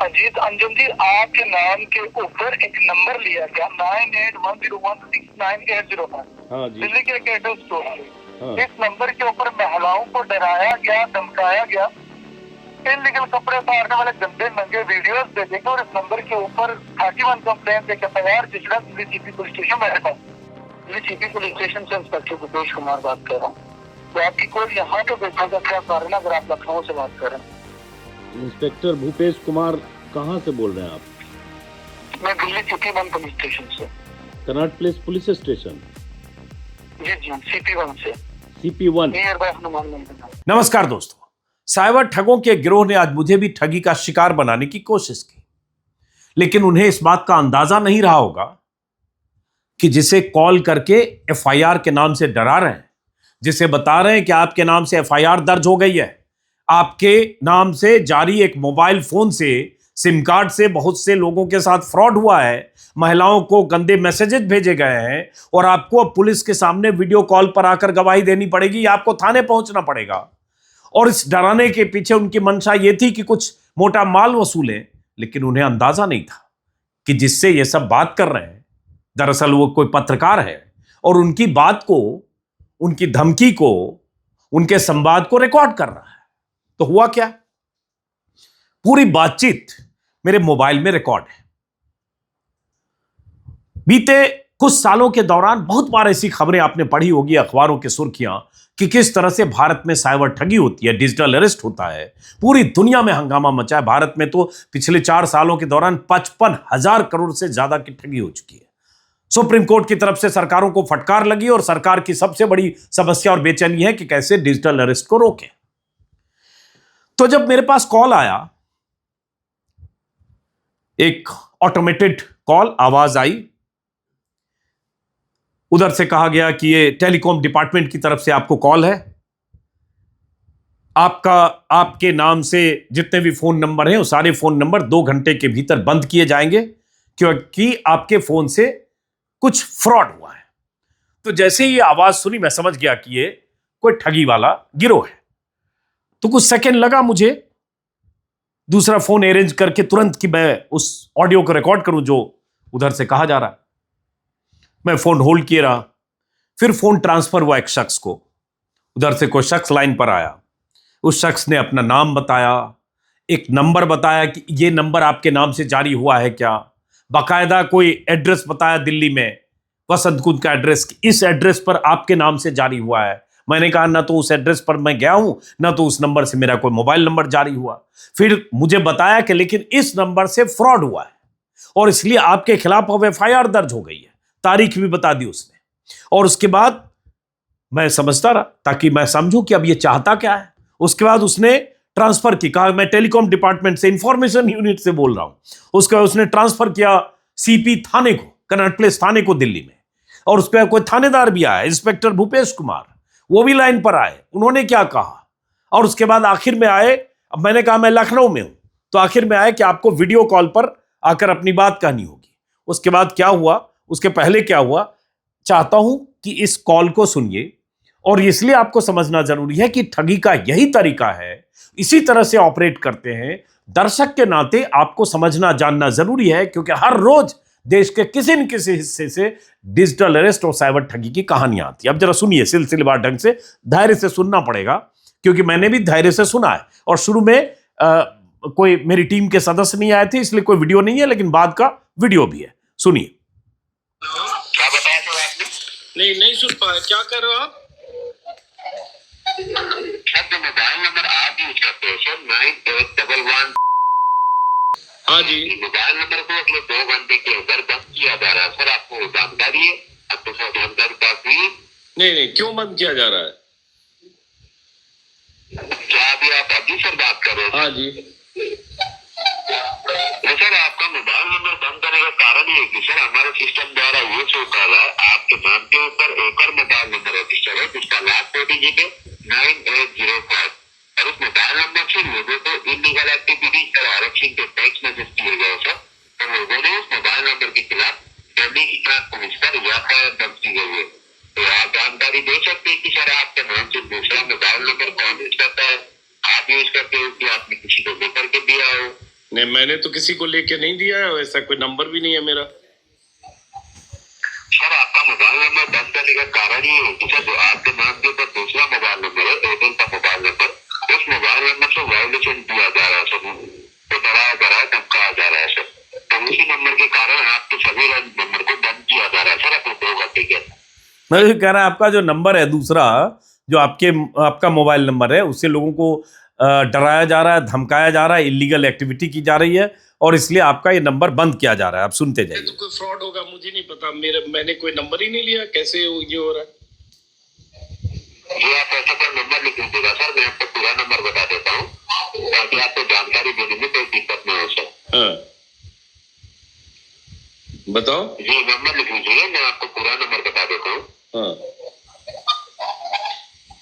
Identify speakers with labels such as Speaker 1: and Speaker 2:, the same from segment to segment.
Speaker 1: अजीत अंजुम जी, आपके नाम के ऊपर एक नंबर लिया गया 9810169805।
Speaker 2: हाँ जी।
Speaker 1: दिल्ली के एक एयरटेल स्टोर से।
Speaker 2: हाँ।
Speaker 1: इस नंबर के ऊपर महिलाओं को डराया गया, धमकाया गया, इनलीगल कपड़े उतारने वाले गंदे नंगे वीडियोस भेजेंगे और इस नंबर के ऊपर 31 कंप्लेंट एक FIR जिसका दिल्ली सीपी पुलिस स्टेशन मेरे पास। दिल्ली सीपी पुलिस स्टेशन से इंस्पेक्टर भूपेश कुमार बात कर रहा हूँ। तो आपकी कोई यहाँ तो देखा क्या कारण, अगर आप लखनऊ से बात कर रहे हैं।
Speaker 2: इंस्पेक्टर भूपेश कुमार कहाँ से बोल रहे हैं आप?
Speaker 1: मैं दिल्ली CP1 पुलिस स्टेशन से।
Speaker 2: Connaught Place police station?
Speaker 1: जी जी, CP1 से।
Speaker 2: CP1
Speaker 1: नियर बाय हनुमान मंदिर।
Speaker 3: नमस्कार दोस्तों, साइबर ठगों के गिरोह ने आज मुझे भी ठगी का शिकार बनाने की कोशिश की, लेकिन उन्हें इस बात का अंदाजा नहीं रहा होगा कि जिसे कॉल करके FIR के नाम से डरा रहे हैं, जिसे बता रहे हैं कि आपके नाम से FIR दर्ज हो गई है, आपके नाम से जारी एक मोबाइल फोन से, सिम कार्ड से बहुत से लोगों के साथ फ्रॉड हुआ है, महिलाओं को गंदे मैसेजेस भेजे गए हैं और आपको अब पुलिस के सामने वीडियो कॉल पर आकर गवाही देनी पड़ेगी, आपको थाने पहुंचना पड़ेगा। और इस डराने के पीछे उनकी मंशा यह थी कि कुछ मोटा माल वसूलें, लेकिन उन्हें अंदाजा नहीं था कि जिससे ये सब बात कर रहे हैं दरअसल वो कोई पत्रकार है और उनकी बात को, उनकी धमकी को, उनके संवाद को रिकॉर्ड कर रहा है। तो हुआ क्या? पूरी बातचीत मेरे मोबाइल में रिकॉर्ड है। बीते कुछ सालों के दौरान बहुत बार ऐसी खबरें आपने पढ़ी होगी अखबारों की सुर्खियां कि किस तरह से भारत में साइबर ठगी होती है, डिजिटल अरेस्ट होता है, पूरी दुनिया में हंगामा मचा है। भारत में तो पिछले 4 सालों के दौरान 55,000 करोड़ से ज्यादा की ठगी हो चुकी है। सुप्रीम कोर्ट की तरफ से सरकारों को फटकार लगी और सरकार की सबसे बड़ी समस्या और बेचैनी है कि कैसे डिजिटल अरेस्ट को रोकें। तो जब मेरे पास कॉल आया, एक ऑटोमेटेड कॉल, आवाज आई, उधर से कहा गया कि ये टेलीकॉम डिपार्टमेंट की तरफ से आपको कॉल है, आपके नाम से जितने भी फोन नंबर हैं वो सारे फोन नंबर 2 घंटे के भीतर बंद किए जाएंगे क्योंकि आपके फोन से कुछ फ्रॉड हुआ है। तो जैसे ही ये आवाज सुनी मैं समझ गया कि ये कोई ठगी वाला गिरोह है। तो कुछ सेकंड लगा मुझे दूसरा फोन अरेंज करके तुरंत कि मैं उस ऑडियो को रिकॉर्ड करूं जो उधर से कहा जा रहा है। मैं फोन होल्ड किए रहा, फिर फोन ट्रांसफर हुआ एक शख्स को। उधर से कोई शख्स लाइन पर आया, उस शख्स ने अपना नाम बताया, एक नंबर बताया कि ये नंबर आपके नाम से जारी हुआ है क्या, बाकायदा कोई एड्रेस बताया दिल्ली में, वसंत कुंज का एड्रेस, इस एड्रेस पर आपके नाम से जारी हुआ है। मैंने कहा ना तो उस एड्रेस पर मैं गया हूं, ना तो उस नंबर से मेरा कोई मोबाइल नंबर जारी हुआ। फिर मुझे बताया कि लेकिन इस नंबर से फ्रॉड हुआ है और इसलिए आपके खिलाफ अब FIR दर्ज हो गई है। तारीख भी बता दी उसने। और उसके बाद मैं समझता रहा ताकि मैं समझूं कि अब ये चाहता क्या है। उसके बाद उसने ट्रांसफर की, कहा मैं टेलीकॉम डिपार्टमेंट से, इंफॉर्मेशन यूनिट से बोल रहा हूं। उसके बाद उसने ट्रांसफर किया CP थाने को, कनॉट प्लेस थाने को दिल्ली में। और उस पर कोई थानेदार भी आया, इंस्पेक्टर भूपेश कुमार, वो भी लाइन पर आए। उन्होंने क्या कहा और उसके बाद आखिर में आए, अब मैंने कहा मैं लखनऊ में हूं, तो आखिर में आए कि आपको वीडियो कॉल पर आकर अपनी बात कहनी होगी। उसके बाद क्या हुआ, उसके पहले क्या हुआ, चाहता हूं कि इस कॉल को सुनिए। और इसलिए आपको समझना जरूरी है कि ठगी का यही तरीका है, इसी तरह से ऑपरेट करते हैं। दर्शक के नाते आपको समझना जानना जरूरी है क्योंकि हर रोज देश के किसी न किसी हिस्से से डिजिटल अरेस्ट और साइबर ठगी की कहानियां आती है। अब जरा सुनिए, सिलसिलेवार ढंग से, धैर्य से सुनना पड़ेगा क्योंकि मैंने भी धैर्य से सुना है। और शुरू में कोई मेरी टीम के सदस्य नहीं आए थे इसलिए कोई वीडियो नहीं है, लेकिन बाद का वीडियो भी है, सुनिए।
Speaker 1: क्या बताया था आपने?
Speaker 2: नहीं सुन पाया, क्या कर रहे हो आप?
Speaker 1: जो मोबाइल नंबर आप यूज करते हो सर 9811।
Speaker 2: हाँ जी।
Speaker 1: मोबाइल नंबर को अगले 2 घंटे के अंदर बंद किया जा रहा है सर, आपको जानकारी है? आपको सर जानकारी प्राप्त हुई?
Speaker 2: नहीं, क्यों बंद किया जा रहा है?
Speaker 1: क्या अभी आप अभी सर बात कर रहे हो?
Speaker 2: हाँ जी।
Speaker 1: सर आपका मोबाइल नंबर बंद करने का कारण ये है कि सर हमारे सिस्टम द्वारा ये शो कर रहा है आपके नाम के ऊपर एक और मोबाइल नंबर रजिस्टर है जिसका लास्ट 4 डिजिट है 9805 और उस मोबाइल नंबर से लोगों को इलीगल एक्टिविटीज और आरक्षण के टेक्स्ट मैसेज किए गए सर। तो लोगों ने उस मोबाइल नंबर के खिलाफ दिल्ली की पुलिस पर FIR दर्ज की गई है। तो आप जानकारी दे सकते हैं कि सर आपके नाम से दूसरा मोबाइल नंबर कौन यूज करता है? आप यूज करते हो कि आपने किसी को लेकर के दिया हो?
Speaker 4: नहीं, मैंने तो किसी को लेके नहीं दिया है, ऐसा कोई नंबर भी नहीं है मेरा।
Speaker 1: सर आपका मोबाइल नंबर बंद करने का कारण ये है कि सर जो आपके नाम के ऊपर दूसरा मोबाइल नंबर है, एयरटेल का मोबाइल नंबर, उस मोबाइल नंबर से वायलेशन किया जा रहा है सर, तो डराया जा रहा है, धमकाया जा रहा है सर। तो उसी नंबर के कारण आपके सभी नंबर को बंद किया जा रहा है सर अपने 2 घंटे के अंदर।
Speaker 3: मैं ये कह रहा है आपका जो नंबर है दूसरा, जो आपका मोबाइल नंबर है, उससे लोगों को डराया जा रहा है, धमकाया जा रहा है, इलीगल एक्टिविटी की जा रही है, और इसलिए आपका ये नंबर बंद किया जा रहा है। आप सुनते
Speaker 4: ये
Speaker 3: जाइए।
Speaker 4: तो कोई फ्रॉड होगा, मुझे नहीं पता, मैंने कोई नंबर ही नहीं लिया, कैसे ये हो रहा है?
Speaker 1: ये आप ऐसा कोई नंबर लिख लीजिएगा सर, मैं आपको पूरा नंबर बता देता हूँ ताकि आपको जानकारी देने में कोई दिक्कत नहीं हो सर।
Speaker 4: हाँ, बताओ।
Speaker 1: जी नंबर लिख लीजिए, मैं आपको पूरा नंबर बता देता हूँ।
Speaker 4: हाँ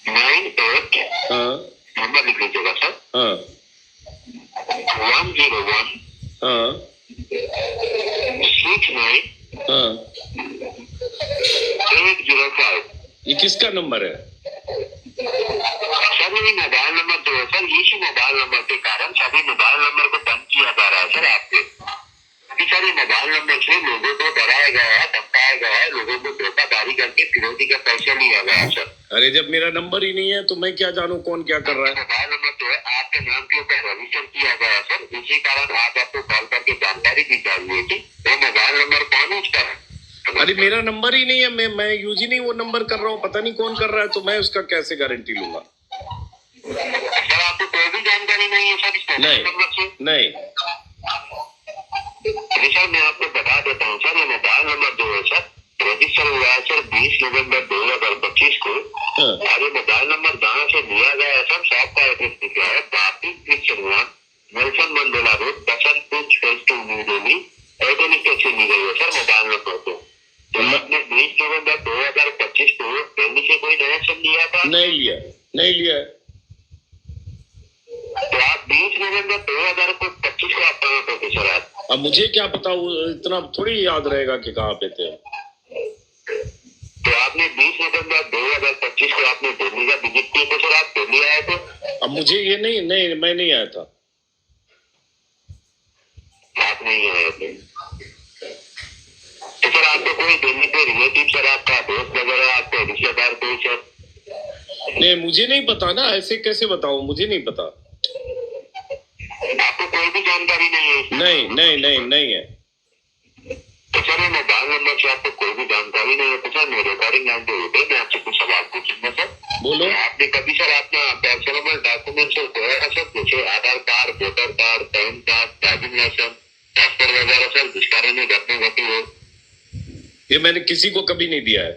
Speaker 1: 98,
Speaker 4: हाँ
Speaker 1: नंबर लिख लीजिएगा सर,
Speaker 4: हाँ
Speaker 1: 101
Speaker 4: हाँ
Speaker 1: 69
Speaker 4: हाँ।
Speaker 1: 805।
Speaker 4: ये किसका नंबर है?
Speaker 1: सर ये मोबाइल नंबर जो है सर, इसी मोबाइल नंबर के कारण सभी मोबाइल नंबर को बंद किया जा रहा है सर आपके, क्योंकि सर ये मोबाइल नंबर से लोगों को डराया गया है, धमकाया गया है, लोगों को धोखाधड़ी करके फिरौती का पैसा लिया गया है सर।
Speaker 4: अरे जब मेरा नंबर ही नहीं है तो मैं क्या जानूं कौन क्या कर रहा है?
Speaker 1: मोबाइल नंबर जो है आपके नाम के ऊपर रजिस्टर किया गया है सर, इसी कारण आज आपको कॉल करके जानकारी दी जा रही है कि वो मोबाइल नंबर कौन यूज कर रहा है।
Speaker 4: अरे मेरा नंबर ही नहीं है, मैं यूज ही नहीं वो नंबर कर रहा हूँ, पता नहीं कौन कर रहा है, तो मैं उसका कैसे गारंटी लूंगा?
Speaker 1: सर आपको कोई भी जानकारी नहीं है सर इस मोबाइल नंबर से?
Speaker 4: नहीं।
Speaker 1: सर मैं आपको बता देता हूँ सर, ये मोबाइल नंबर जो है सर रजिस्टर हुआ है सर 20 नवंबर 2025 को।
Speaker 4: हाँ।
Speaker 1: और ये मोबाइल नंबर जहाँ से लिया गया है सर, शॉप का एड्रेस लिखा है भारतीय Christian Nelson Mandela road, Basantpur, phase 2, new Delhi. Airtel station ली गई है सर मोबाइल नंबर को। तो आपने 20 नवंबर 2025 को दिल्ली से कोई नया सिम लिया था?
Speaker 4: नहीं लिया है।
Speaker 1: तो आप 20 नवंबर 2025 को आप कहाँ पे थे सर आप?
Speaker 4: अब मुझे क्या पता, वो इतना थोड़ी याद रहेगा कि कहाँ पे थे।
Speaker 1: तो आपने 20 नवंबर 2025 को आपने दिल्ली का विजिट किया तो सर आप दिल्ली आए थे?
Speaker 4: अब मुझे ये नहीं, मैं नहीं आया था।
Speaker 1: आप नहीं आए थे तो सर आपको कोई दिल्ली पे रिलेटिव सर, आपका दोस्त वगैरह, आपके रिश्तेदार कोई सर?
Speaker 4: नहीं, मुझे नहीं पता ना, ऐसे कैसे बताऊं, मुझे नहीं पता।
Speaker 1: आपको कोई भी जानकारी नहीं है?
Speaker 4: नहीं है।
Speaker 1: तो सर ये मोबाइल नंबर से आपको कोई भी जानकारी नहीं है तो सर मैं रिकॉर्डिंग लाइन पे होते मैं आपसे कुछ सवाल पूछूंगा सर।
Speaker 4: बोलो।
Speaker 1: आपने कभी सर अपना पर्सनल डॉक्यूमेंट से खोया सर, जैसे Aadhaar card, voter card, pan card, driving licence, passport वगैरह सर, जिस कारण में घटना घटी हो?
Speaker 4: ये मैंने किसी को कभी नहीं दिया है।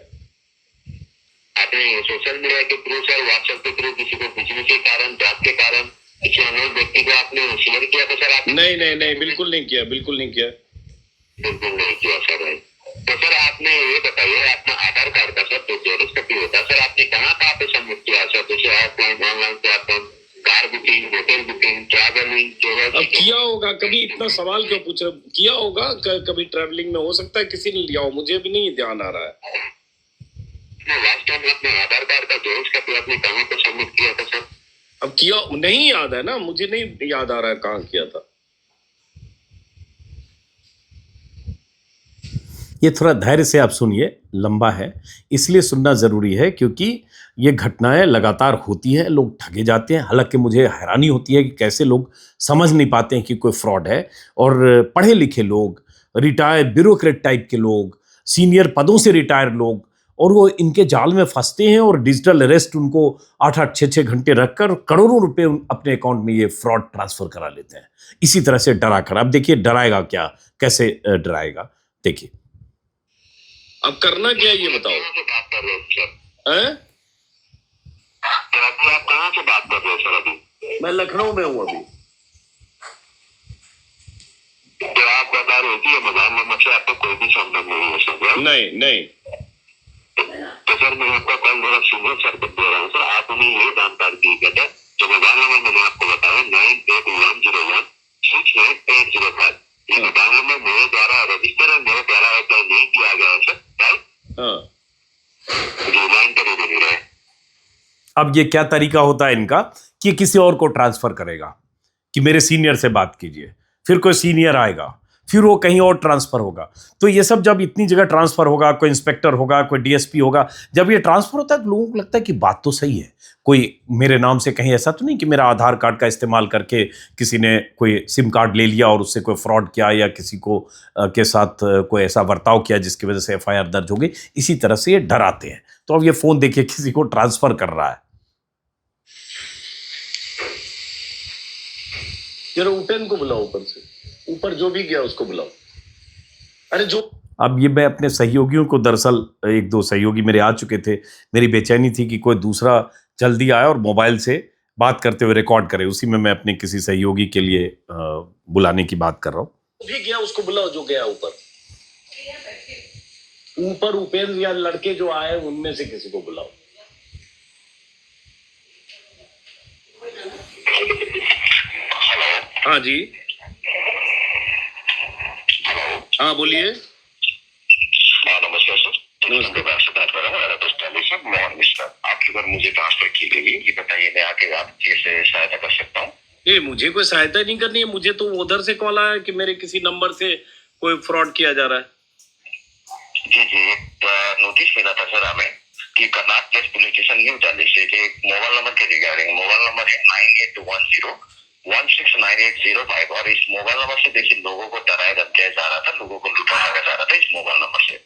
Speaker 1: आपने सोशल मीडिया के थ्रू सर, व्हाट्सएप के थ्रू किसी को बिजनेस के कारण, जॉब के कारण किसी अन्य व्यक्ति को आपने शेयर किया था सर? आपने
Speaker 4: नहीं, बिल्कुल नहीं किया।
Speaker 1: बिल्कुल नहीं किया सर। तो सर आपने ये बताइए, अपना आधार कार्ड का सर जो जेरॉक्स कॉपी होता है सर, आपने कहाँ पे सबमिट किया सर? जैसे offline, online platform, car booking, hotel booking, travelling?
Speaker 4: अब किया होगा कभी, इतना सवाल क्यों पूछ रहे? किया होगा कभी ट्रैवलिंग में, हो सकता है किसी ने लिया हो, मुझे भी नहीं ध्यान आ रहा है।
Speaker 1: लास्ट टाइम अपने आधार कार्ड का जेरॉक्स कॉपी आपने कहाँ पे सबमिट किया था सर?
Speaker 4: अब किया नहीं याद है ना, मुझे नहीं याद आ रहा है कहाँ किया था।
Speaker 3: ये थोड़ा धैर्य से आप सुनिए, लंबा है इसलिए सुनना ज़रूरी है, क्योंकि ये घटनाएं लगातार होती हैं, लोग ठगे जाते हैं। हालांकि मुझे हैरानी होती है कि कैसे लोग समझ नहीं पाते हैं कि कोई फ्रॉड है, और पढ़े लिखे लोग, रिटायर्ड ब्यूरोक्रेट टाइप के लोग, सीनियर पदों से रिटायर लोग, और वो इनके जाल में फंसते हैं और डिजिटल अरेस्ट उनको 8-8, 6-6 घंटे रखकर करोड़ों रुपए अपने अकाउंट में ये फ्रॉड ट्रांसफर करा लेते हैं, इसी तरह से डरा कर। अब देखिए डराएगा क्या, कैसे डराएगा, देखिए।
Speaker 4: अब करना क्या है ये बताओ।
Speaker 1: बात कर रहे हो सर?
Speaker 4: हैं?
Speaker 1: तो अभी आप कहाँ से बात कर रहे हो सर? अभी
Speaker 4: मैं लखनऊ में हूँ अभी।
Speaker 1: तो आप बता रहे हो कि ये मोबाइल नंबर से आपको कोई भी संबंध नहीं है सर?
Speaker 4: नहीं।
Speaker 1: तो सर मैं आपका कल मेरा सीनियर सर को दे रहा हूँ सर, आप उन्हें ये जानकारी दी गई जो मोबाइल नंबर मैंने आपको बताया 9810169805, ये मोबाइल नंबर मेरे द्वारा रजिस्टर है, मेरे द्वारा अप्लाई नहीं किया गया है सर, राइट?
Speaker 4: हाँ।
Speaker 1: जो लाइन पर ही नहीं रहे।
Speaker 3: अब ये क्या तरीका होता है इनका कि किसी और को ट्रांसफर करेगा कि मेरे सीनियर से बात कीजिए, फिर कोई सीनियर आएगा, फिर वो कहीं और ट्रांसफर होगा। तो ये सब जब इतनी जगह ट्रांसफर होगा, कोई इंस्पेक्टर होगा, कोई डीएसपी होगा, जब ये ट्रांसफर होता है तो लोगों को लगता है कि बात तो सही है, कोई मेरे नाम से कहीं ऐसा तो नहीं कि मेरा आधार कार्ड का इस्तेमाल करके किसी ने कोई सिम कार्ड ले लिया और उससे कोई फ्रॉड किया या किसी को के साथ कोई ऐसा बर्ताव किया जिसकी वजह से एफआईआर दर्ज हो गई। इसी तरह से ये डराते हैं। तो अब ये फोन देखिए किसी को ट्रांसफर कर रहा है।
Speaker 4: जरा उपेन को बुलाओ, ऊपर से, ऊपर जो भी गया उसको बुलाओ। अरे जो
Speaker 3: अब ये मैं अपने सहयोगियों को, दरअसल एक दो सहयोगी मेरे आ चुके थे, मेरी बेचैनी थी कि कोई दूसरा जल्दी आया और मोबाइल से बात करते हुए रिकॉर्ड करे। उसी में मैं अपने किसी सहयोगी के लिए बुलाने की बात कर रहा हूँ।
Speaker 4: भी गया उसको बुलाओ, जो गया ऊपर। ऊपर उपेंद्र या लड़के जो आए उनमें से किसी को बुलाओ। हाँ जी, हाँ बोलिए।
Speaker 1: नमस्कार सर, नमस्कार से बात कर रहा हूँ। मोहन मिश्रा, आपके बार मुझे ट्रांसफर की गई, ये बताइए मैं आके आपकी कैसे सहायता कर सकता हूँ?
Speaker 4: ये मुझे कोई सहायता नहीं करनी है, मुझे तो उधर से कॉल आया कि मेरे किसी नंबर से कोई फ्रॉड किया जा रहा है।
Speaker 1: जी जी, एक नोटिस मिला था सर हमें कि Karnataka place police station New Delhi से एक मोबाइल नंबर के रिगार्डिंग। मोबाइल नंबर है 9810169805 और इस मोबाइल नंबर से देखिए लोगों को डराया धमकाया जा रहा था, लोगों को लुटाया जा रहा था इस मोबाइल नंबर से।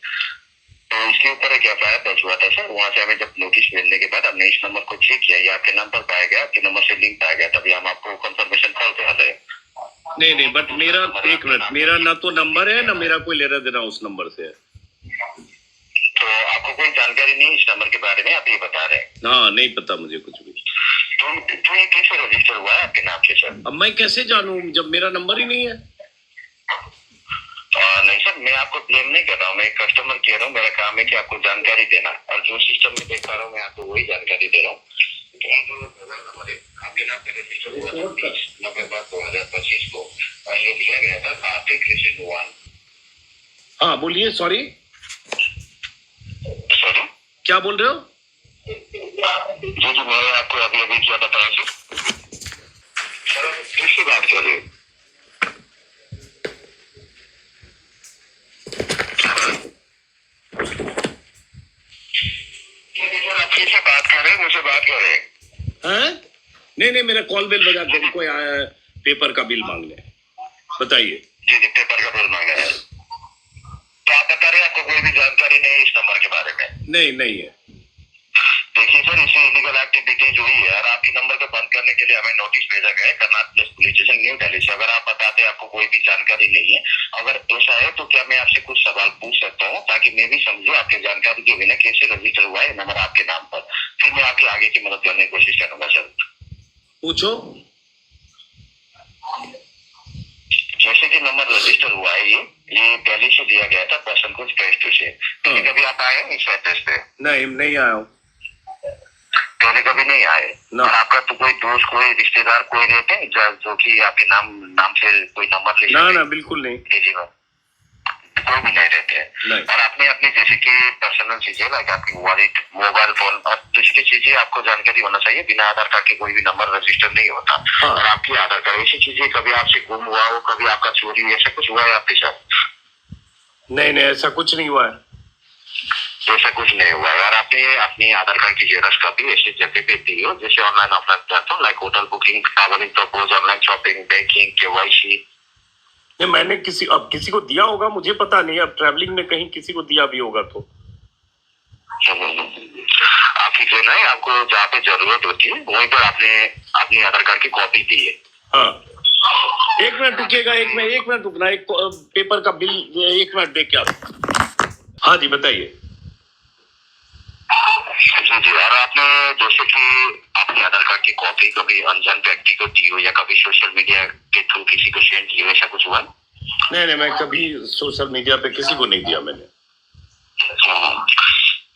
Speaker 1: तो इसके ऊपर एक एफआईआर दर्ज हुआ था सर। वहां से हमें जब नोटिस मिलने के बाद हमने इस नंबर को चेक किया, ये आपके नंबर पाया गया, आपके नंबर से लिंक पाया गया, तभी हम आपको कंफर्मेशन कॉल कर रहे हैं।
Speaker 4: नहीं, बट मेरा एक मिनट, मेरा ना तो नंबर है ना मेरा कोई लेना देना उस नंबर से है।
Speaker 1: तो आपको कोई जानकारी नहीं इस नंबर के बारे में, आप ये बता रहे हैं?
Speaker 4: हाँ, नहीं पता मुझे कुछ भी।
Speaker 1: तो ये कैसे रजिस्टर हुआ है आपके नाम से सर?
Speaker 4: अब मैं कैसे जानूं जब मेरा नंबर ही नहीं है?
Speaker 1: नहीं सर, मैं आपको ब्लेम नहीं कर रहा हूँ, मैं एक कस्टमर कह रहा हूँ। मेरा काम है कि आपको जानकारी देना, और जो सिस्टम में देख पा रहा हूँ मैं आपको वही जानकारी दे रहा हूँ। आपके नाम पे रजिस्टर हुआ था 30 नवंबर 2025 को, और ये लिया गया था कार्तिक कृष्ण 1।
Speaker 4: हाँ बोलिए। सॉरी, क्या बोल रहे हो?
Speaker 1: जी जी, मैंने आपको अभी अभी क्या बताया सर, किससे बात कर रहे हैं? आप किससे बात कर रहे हैं? मुझसे बात कर रहे हैं?
Speaker 4: नहीं, मेरा कॉल बेल बजा दे, कोई आया है पेपर का बिल मांगने। बताइए।
Speaker 1: जी जी, पेपर का बिल मांगा है। तो आप बता रहे हैं आपको कोई भी जानकारी नहीं है इस नंबर के बारे में?
Speaker 4: नहीं है।
Speaker 1: देखिए सर, इससे इलीगल एक्टिविटीज हुई है और आपके नंबर को बंद करने के लिए हमें नोटिस भेजा गया है Karnataka place police station New Delhi से। अगर आप बताते हैं आपको कोई भी जानकारी नहीं है, अगर ऐसा है तो क्या मैं आपसे कुछ सवाल पूछ सकता हूँ ताकि मैं भी समझूं आपके जानकारी के बिना कैसे रजिस्टर हुआ है नंबर आपके नाम पर? फिर मैं आपके आगे की मदद करने की कोशिश करूंगा सर।
Speaker 4: पूछो।
Speaker 1: जैसे कि नंबर रजिस्टर हुआ है ये दिल्ली से दिया गया था पर्सन कुछ पेस्ट से। कभी आप आए हैं इस एड्रेस पे?
Speaker 4: नहीं आया हूँ।
Speaker 1: पहले कभी नहीं आए? और आपका तो कोई दोस्त, कोई रिश्तेदार कोई रहते हैं जो कि आपके नाम से कोई नंबर ले?
Speaker 4: ना, बिल्कुल नहीं।
Speaker 1: कोई भी नहीं रहते हैं। और आपने अपनी जैसे कि पर्सनल चीजें लाइक आपकी वॉलेट, मोबाइल फोन और दूसरी चीजें आपको जानकारी होना चाहिए। बिना आधार कार्ड के कोई भी नंबर रजिस्टर नहीं होता। और आपकी आधार कार्ड ऐसी चीजें कभी आपसे गुम हुआ हो, कभी आपका चोरी हुई, ऐसा कुछ हुआ है आपके साथ?
Speaker 4: नहीं, ऐसा कुछ नहीं हुआ है।
Speaker 1: ऐसा कुछ नहीं हुआ है। और आपने अपनी आधार कार्ड की जेरॉक्स कॉपी ऐसी जगह पे दी हो जैसे online offline platform like hotel booking, travelling propose, online shopping, banking, KYC?
Speaker 4: नहीं, मैंने किसी को दिया होगा, मुझे पता नहीं। अब ट्रैवलिंग में कहीं किसी को दिया भी होगा तो।
Speaker 1: आपकी कहना है आपको जहाँ पे जरूरत होती है वहीं पर आपने अपनी आधार कार्ड की कॉपी दी है?
Speaker 4: हाँ। एक मिनट रुकिएगा, एक मिनट रुकना, एक पेपर का बिल 1 मिनट दे के आप। हाँ जी बताइए।
Speaker 1: जी, और आपने जैसे कि अपने आधार कार्ड की कॉपी कभी अनजान व्यक्ति को दी हो या कभी सोशल मीडिया के थ्रू किसी को सेंड की हो, ऐसा कुछ हुआ?
Speaker 4: नहीं, मैं कभी सोशल मीडिया पे किसी को नहीं दिया मैंने।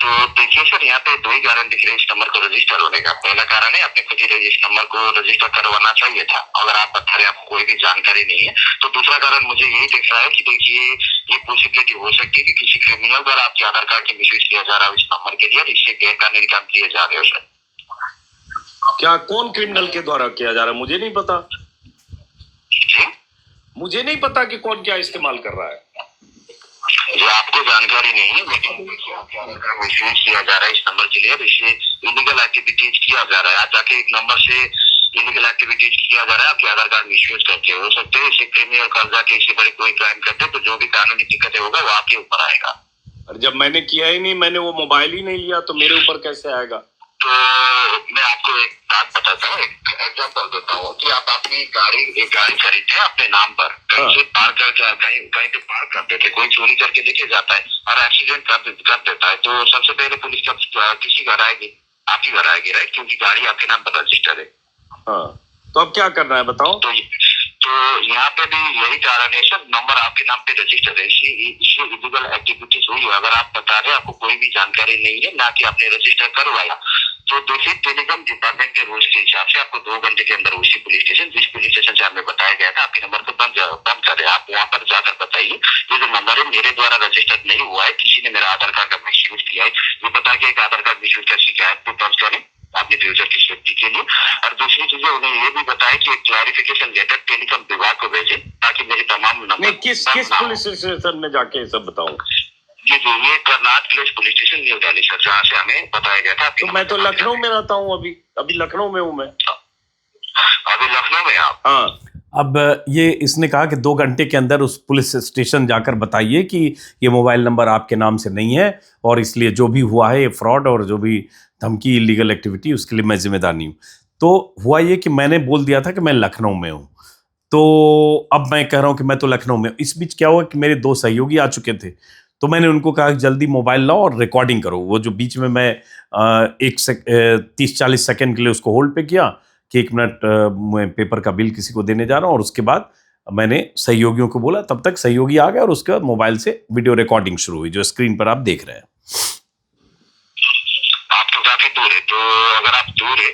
Speaker 1: तो देखिए सर, यहाँ पे 2 ही कारण दिख रहे हैं इस नंबर को रजिस्टर होने का। पहला कारण है आपने खुद ही इस नंबर को रजिस्टर करवाना चाहिए था। अगर आप बता रहे आपको कोई भी जानकारी नहीं है, तो दूसरा कारण मुझे यही दिख रहा है कि देखिए ये पॉसिबिलिटी हो सकती है कि किसी क्रिमिनल द्वारा आपके आधार कार्ड की मिसयूज किया जा रहा है इस नंबर के लिए, इससे गैर कानूनी काम किए जा रहे हो सर।
Speaker 4: क्या कौन क्रिमिनल के द्वारा किया जा रहा है मुझे नहीं पता। मुझे नहीं पता कि कौन क्या इस्तेमाल कर रहा है।
Speaker 1: ये आपको जानकारी नहीं है, लेकिन मिसयूज किया जा रहा है इस नंबर के लिए। इससे इलीगल एक्टिविटीज किया जा रहा है। आप जाके एक नंबर से इलीगल एक्टिविटीज किया जा रहा है, आपके आधार कार्ड मिसयूज करके। हो सकते है इसे क्रिमिनल कर्जा के इससे बड़े कोई क्राइम करते, तो जो भी कानूनी दिक्कतें होगा वो आपके ऊपर आएगा।
Speaker 4: और जब मैंने किया ही नहीं, मैंने वो मोबाइल ही नहीं लिया, तो मेरे ऊपर कैसे आएगा?
Speaker 1: तो मैं आपको एक बात बताता हूँ, एक एग्जाम्पल देता हूँ कि आप अपनी एक गाड़ी खरीदते हैं अपने नाम पर, कहीं से पार्क करके कहीं पे पार्क कर देते, कोई चोरी करके लेके जाता है और एक्सीडेंट कर देता है, तो सबसे पहले पुलिस किसी घर आएगी? आपकी घर आएगी, राइट? क्योंकि गाड़ी आपके नाम पर रजिस्टर है।
Speaker 4: हाँ, तो अब क्या करना है बताओ?
Speaker 1: तो यहाँ पे भी यही कारण है सर, नंबर आपके नाम पे रजिस्टर है, इसलिए इलीगल एक्टिविटीज हुई है। अगर आप बता रहे हैं आपको कोई भी जानकारी नहीं है, ना कि आपने रजिस्टर करवाया, तो दोषी टेलीकॉम डिपार्टमेंट के रूल्स के हिसाब से आपको 2 घंटे के अंदर उसी पुलिस स्टेशन, जिस पुलिस स्टेशन से हमें बताया गया था आपके नंबर को बंद कर रहे, आप वहाँ पर जाकर बताइए ये जो नंबर है मेरे द्वारा रजिस्टर्ड नहीं हुआ है, किसी ने मेरा आधार कार्ड का मिसयूज किया है, ये बता के एक आधार कार्ड मिसयूज का शिकायत को दर्ज करें अपने फ्यूचर की सेफ्टी के लिए। और दूसरी चीजें उन्हें ये भी बताया कि एक क्लैरिफिकेशन लेटर टेलीकॉम विभाग को भेजे, ताकि मेरी तमाम
Speaker 4: नहीं, किस पुलिस स्टेशन में जाके सब बताऊं?
Speaker 1: जी, ये Connaught Place police station New Delhi sir, जहाँ से हमें बताया गया था।
Speaker 4: तो मैं तो लखनऊ में रहता हूँ, अभी लखनऊ में हूँ मैं।
Speaker 1: अभी लखनऊ में आप?
Speaker 4: हाँ।
Speaker 3: अब ये इसने कहा कि 2 घंटे के अंदर उस पुलिस स्टेशन जाकर बताइए कि ये मोबाइल नंबर आपके नाम से नहीं है, और इसलिए जो भी हुआ है ये फ्रॉड और जो भी धमकी इलीगल एक्टिविटी उसके लिए मैं जिम्मेदार नहीं हूँ। तो हुआ ये कि मैंने बोल दिया था कि मैं लखनऊ में हूँ, तो अब मैं कह रहा हूँ कि मैं तो लखनऊ में हूँ। इस बीच क्या हुआ कि मेरे 2 सहयोगी आ चुके थे, तो मैंने उनको कहा कि जल्दी मोबाइल लाओ और रिकॉर्डिंग करो। वो जो बीच में मैं 30-40 सेकेंड के लिए उसको होल्ड पे किया कि 1 मिनट मैं पेपर का बिल किसी को देने जा रहा हूँ, और उसके बाद मैंने सहयोगियों को बोला, तब तक सहयोगी आ गए और उसके बाद मोबाइल से वीडियो रिकॉर्डिंग शुरू हुई, जो स्क्रीन पर आप देख रहे हैं।
Speaker 1: आप तो काफी दूर है, तो अगर आप दूर है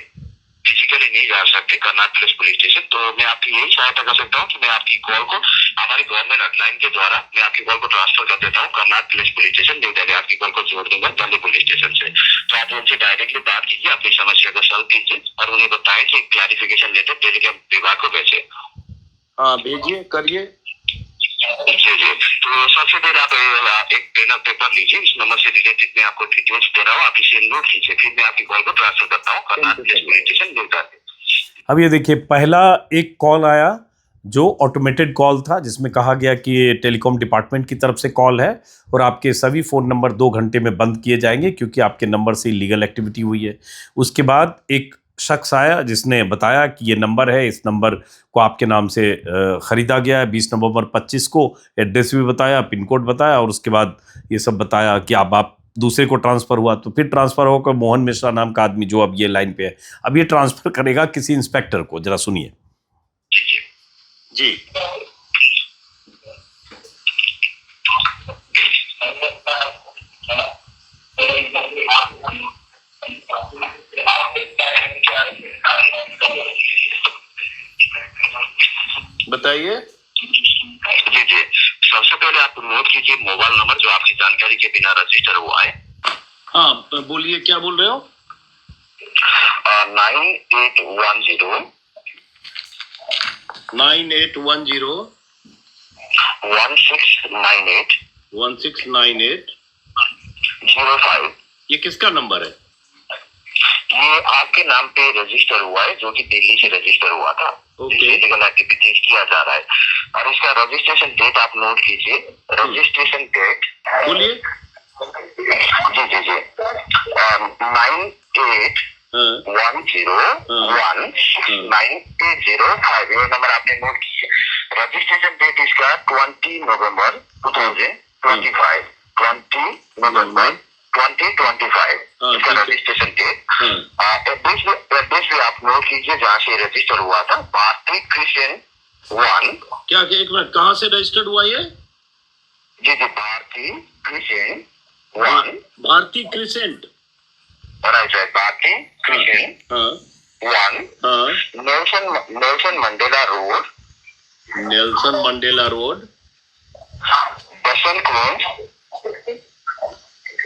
Speaker 1: फिजिकली नहीं जा सकते कर्नाट प्लेस पुलिस स्टेशन, तो मैं आपकी यही सहायता कर सकता हूँ कि मैं आपकी कॉल को हमारी गवर्नमेंट हॉटलाइन के द्वारा मैं आपकी कॉल को ट्रांसफर कर देता हूँ Karnat place police station New Delhi. आपकी कॉल को जोड़ दूंगा दिल्ली पुलिस स्टेशन से, तो आप उनसे डायरेक्टली बात कीजिए, अपनी समस्या को सॉल्व कीजिए और उन्हें बताएं कि क्लैरिफिकेशन लेटर टेलीकॉम विभाग को भेजे।
Speaker 4: हाँ, भेजिए, करिए।
Speaker 1: जी, तो सबसे पहले आप एक पेन और पेपर लीजिए, इस नंबर से रिलेटेड मैं आपको डिटेल्स दे रहा हूँ, आप इसे नोट कीजिए, फिर मैं आपकी कॉल को ट्रांसफर करता हूँ Karnat place police station New Delhi.
Speaker 3: अब ये देखिए, पहला एक कॉल आया जो ऑटोमेटेड कॉल था, जिसमें कहा गया कि ये टेलीकॉम डिपार्टमेंट की तरफ से कॉल है और आपके सभी फ़ोन नंबर 2 घंटे में बंद किए जाएंगे क्योंकि आपके नंबर से इलीगल एक्टिविटी हुई है। उसके बाद एक शख्स आया जिसने बताया कि ये नंबर है, इस नंबर को आपके नाम से ख़रीदा गया है 20 नवंबर 25 को, एड्रेस भी बताया, पिन कोड बताया, और उसके बाद ये सब बताया कि अब आप दूसरे को ट्रांसफ़र हुआ। तो फिर ट्रांसफ़र होकर मोहन मिश्रा नाम का आदमी जो अब ये लाइन पे है, अब ये ट्रांसफ़र करेगा किसी इंस्पेक्टर को। जरा सुनिए।
Speaker 4: जी, बताइए।
Speaker 1: जी, सबसे पहले आप नोट कीजिए मोबाइल नंबर जो आपकी जानकारी के बिना रजिस्टर हुआ है।
Speaker 4: हाँ, बोलिए, क्या बोल रहे हो?
Speaker 1: 9810 1698 05।
Speaker 4: ये किसका नंबर है?
Speaker 1: ये आपके नाम पे रजिस्टर हुआ है, जो कि दिल्ली से रजिस्टर हुआ था। इलीगल एक्टिविटीज किया जा रहा है, और इसका रजिस्ट्रेशन डेट आप नोट कीजिए। रजिस्ट्रेशन डेट
Speaker 4: बोलिए।
Speaker 1: जी 9810198005, ये नंबर आपने नोट कीजिए। रजिस्ट्रेशन डेट इसका 20 नवंबर 2025, 20 नवंबर 2025 इसका रजिस्ट्रेशन डेट। एड्रेस भी आप नोट कीजिए जहाँ से रजिस्टर हुआ था, भारती क्रिश्चियन 1।
Speaker 4: क्या, एक मिनट, कहाँ से रजिस्टर्ड हुआ ये?
Speaker 1: जी Bharti Christian 1।
Speaker 4: Bharti Crescent,
Speaker 1: right, Bharti Christian 1, Nelson Mandela Road,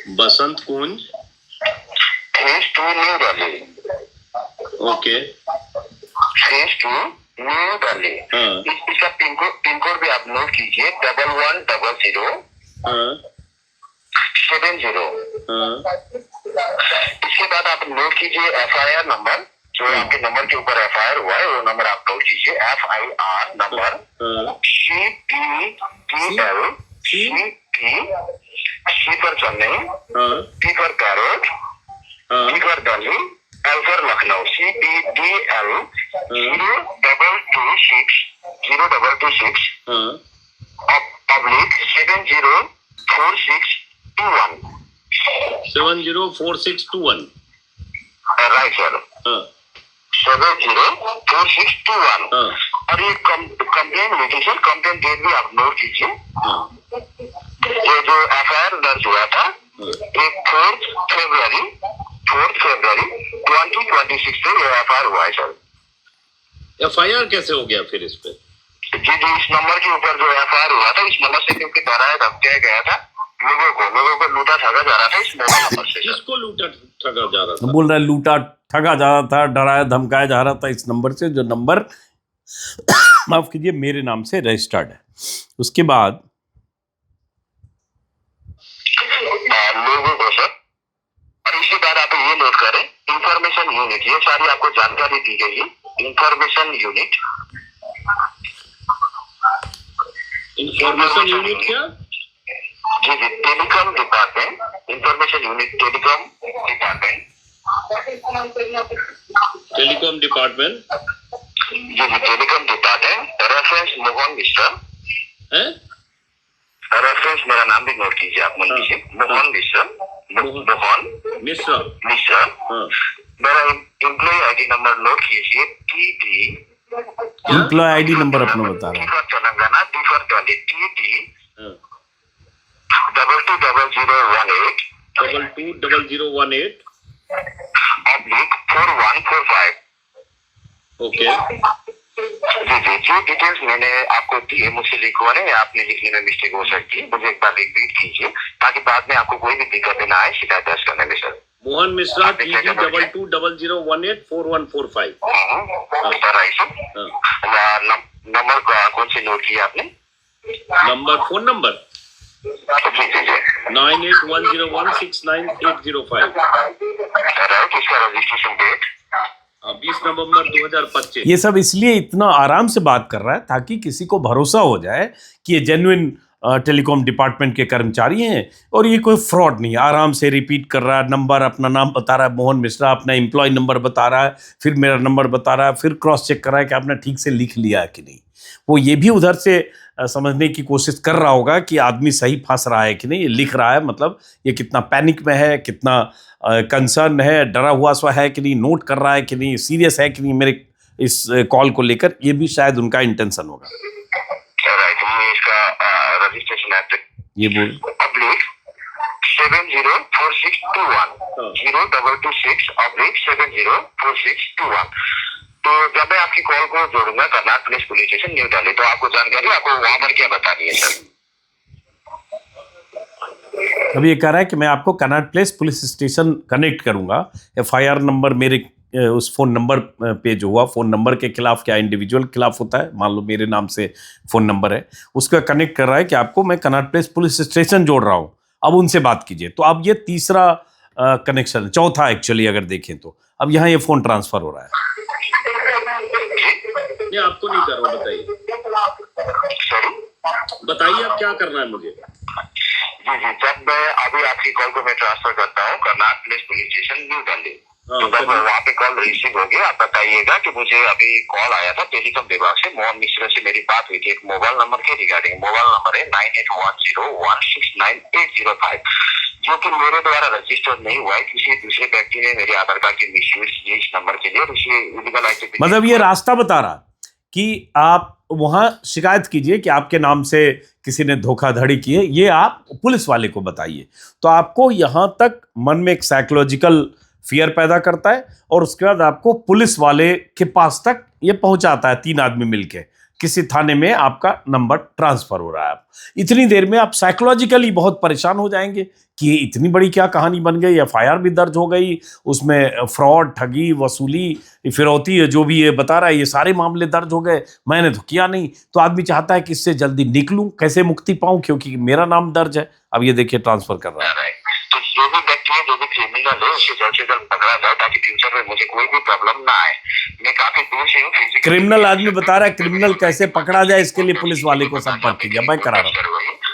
Speaker 4: Basant Kunj,
Speaker 1: phase 2 new Delhi.
Speaker 4: Okay,
Speaker 1: phase 2 new Delhi.
Speaker 4: हाँ
Speaker 1: इसका पिन कोड भी आप नोट कीजिए 110070।
Speaker 4: हाँ
Speaker 1: इसके बाद आप नोट कीजिए FIR नंबर, जो आपके नंबर के ऊपर FIR हुआ है वो नंबर आप नोट कीजिए। FIR नंबर
Speaker 4: हाँ
Speaker 1: CPTL C पर चेन्नई,
Speaker 4: हाँ
Speaker 1: P पर पैरोट,
Speaker 4: हाँ
Speaker 1: D पर दिल्ली, L पर लखनऊ। CPTL 0226
Speaker 4: हाँ
Speaker 1: ऑब्लिक 704621।
Speaker 4: 704621।
Speaker 1: राइट सर,
Speaker 4: हाँ
Speaker 1: 704621।
Speaker 4: हाँ
Speaker 1: और ये कंप्लेन लिखी सर, कंप्लेन डेट भी आप नोट कीजिए।
Speaker 4: हाँ
Speaker 1: ये जो FIR दर्ज हुआ था ये 4 फरवरी 2026 से ये FIR हुआ है सर।
Speaker 4: FIR कैसे हो गया फिर इस पे?
Speaker 1: जी इस नंबर के ऊपर जो FIR हुआ था, इस नंबर से क्योंकि डराया धमकाया गया था, लोगों को लूटा ठगा जा रहा था इस मोबाइल नंबर से सर।
Speaker 4: किसको लूटा ठगा जा रहा था?
Speaker 3: बोल रहा है लूटा ठगा जा रहा था, डराया धमकाया जा रहा था इस नंबर से, जो नंबर माफ कीजिए मेरे नाम से रजिस्टर्ड है। उसके बाद
Speaker 1: लोगों को सर, और इसके बाद आप ये नोट करें इंफॉर्मेशन यूनिट, ये सारी आपको जानकारी दी गई है। इंफॉर्मेशन यूनिट
Speaker 4: क्या?
Speaker 1: जी telecom department, information unit telecom department.
Speaker 4: Telecom department
Speaker 1: जी telecom department. Reference Mohan Mishra
Speaker 4: है?
Speaker 1: रेफरेंस मेरा नाम भी नोट कीजिए आप, मन कीजिए मोहन मिश्रा। मोहन
Speaker 4: मिश्रा। हाँ
Speaker 1: मेरा एम्प्लॉय ID नंबर नोट कीजिए TD।
Speaker 3: एम्प्लॉय ID नंबर अपना बता रहा है।
Speaker 1: Telangana D for Delhi TD
Speaker 4: हाँ
Speaker 1: 220018
Speaker 4: 220018
Speaker 1: ऑब्लिक 4145।
Speaker 4: ओके
Speaker 1: जी जो डिटेल्स मैंने आपको दी है मुझसे लिखवा रहे हैं, आपने लिखने में मिस्टेक हो सकती है, मुझे एक बार रिपीट कीजिए ताकि बाद में आपको कोई भी दिक्कत ना आए शिकायत दर्ज करने में sir.
Speaker 4: Mohan Mishra TG 2200184145।
Speaker 1: Number कौन से नोट किया आपने?
Speaker 4: नंबर, फोन नंबर
Speaker 1: जी
Speaker 4: 9810169805।
Speaker 1: राइट। इसका रजिस्ट्रेशन डेट
Speaker 4: 20 नवंबर 2025।
Speaker 3: ये सब इसलिए इतना आराम से बात कर रहा है ताकि किसी को भरोसा हो जाए कि ये जेन्युइन टेलीकॉम डिपार्टमेंट के कर्मचारी हैं और ये कोई फ्रॉड नहीं है। आराम से रिपीट कर रहा है, नंबर अपना नाम बता रहा है मोहन मिश्रा, अपना एम्प्लॉय नंबर बता रहा है, फिर मेरा नंबर बता रहा है, फिर क्रॉस चेक कर रहा है कि आपने ठीक से लिख लिया है कि नहीं। वो ये भी उधर से समझने की कोशिश कर रहा होगा कि आदमी सही फंस रहा है कि नहीं, ये लिख रहा है मतलब ये कितना पैनिक में है, कितना कंसर्न है, डरा हुआ सा है कि नहीं, नोट कर रहा है कि नहीं, सीरियस है कि नहीं मेरे इस कॉल को लेकर। ये भी शायद उनका इंटेंशन होगा।
Speaker 1: रजिस्ट्रेशन एड्रेस
Speaker 3: ये बोल
Speaker 1: ऑब्लिक 704621 0226/704621। तो जब मैं आपकी कॉल को जोड़ूंगा Karnataka police station New Delhi, तो आपको जानकारी आपको वहां पर क्या बतानी है सर?
Speaker 3: अभी ये कह रहा है कि मैं आपको Connaught Place police station connect करूंगा। FIR नंबर मेरे उस फ़ोन नंबर पे जो हुआ, फ़ोन नंबर के खिलाफ क्या इंडिविजुअल खिलाफ होता है, मान लो मेरे नाम से फ़ोन नंबर है, उसका कनेक्ट कर रहा है कि आपको मैं कनाट प्लेस पुलिस स्टेशन जोड़ रहा हूँ, अब उनसे बात कीजिए। तो अब ये तीसरा कनेक्शन, चौथा एक्चुअली अगर देखें तो अब यहाँ ये फ़ोन ट्रांसफ़र हो रहा है।
Speaker 4: ये आपको नहीं कर रहा, बताइए बताइए आप क्या करना है मुझे?
Speaker 1: जी जब मैं अभी आपकी कॉल को मैं ट्रांसफर करता हूँ Karnataka police station New Delhi, तो जब वहाँ पे कॉल रिसीव होगी आप बताइएगा कि मुझे अभी कॉल आया था टेलीकॉम विभाग से, मोहन मिश्रा से मेरी बात हुई थी एक मोबाइल नंबर के रिगार्डिंग। मोबाइल नंबर है 9810169805, जो कि मेरे द्वारा रजिस्टर्ड नहीं हुआ है, किसी दूसरे व्यक्ति ने मेरे आधार कार्ड की मिसयूज की इस नंबर के लिए, उसे इलीगल एक्टिविटी।
Speaker 3: मतलब ये रास्ता बता रहा कि आप वहां शिकायत कीजिए कि आपके नाम से किसी ने धोखाधड़ी की है, ये आप पुलिस वाले को बताइए। तो आपको यहां तक मन में एक साइकोलॉजिकल फियर पैदा करता है और उसके बाद आपको पुलिस वाले के पास तक ये पहुंचाता है, 3 आदमी मिलके किसी थाने में आपका नंबर ट्रांसफर हो रहा है। इतनी देर में आप साइकोलॉजिकली बहुत परेशान हो जाएंगे कि ये इतनी बड़ी क्या कहानी बन गई, एफआईआर भी दर्ज हो गई, उसमें फ्रॉड, ठगी, वसूली, फिरौती, जो भी ये बता रहा है ये सारे मामले दर्ज हो गए, मैंने तो किया नहीं। तो आदमी चाहता है कि इससे जल्दी निकलूं, कैसे मुक्ति पाऊं, क्योंकि मेरा नाम दर्ज है। अब ये देखिए ट्रांसफर कर रहा है।
Speaker 1: तो जो भी व्यक्ति है, जो भी क्रिमिनल है, उसे जल्द से जल्द पकड़ा जाए ताकि फ्यूचर में मुझे कोई भी प्रॉब्लम ना आए। मैं काफी दूर से हूँ।
Speaker 3: क्रिमिनल आदमी बता रहा है, क्रिमिनल कैसे पकड़ा जाए इसके लिए पुलिस वाले को संपर्क कीजिए, मैं करा रहा हूँ।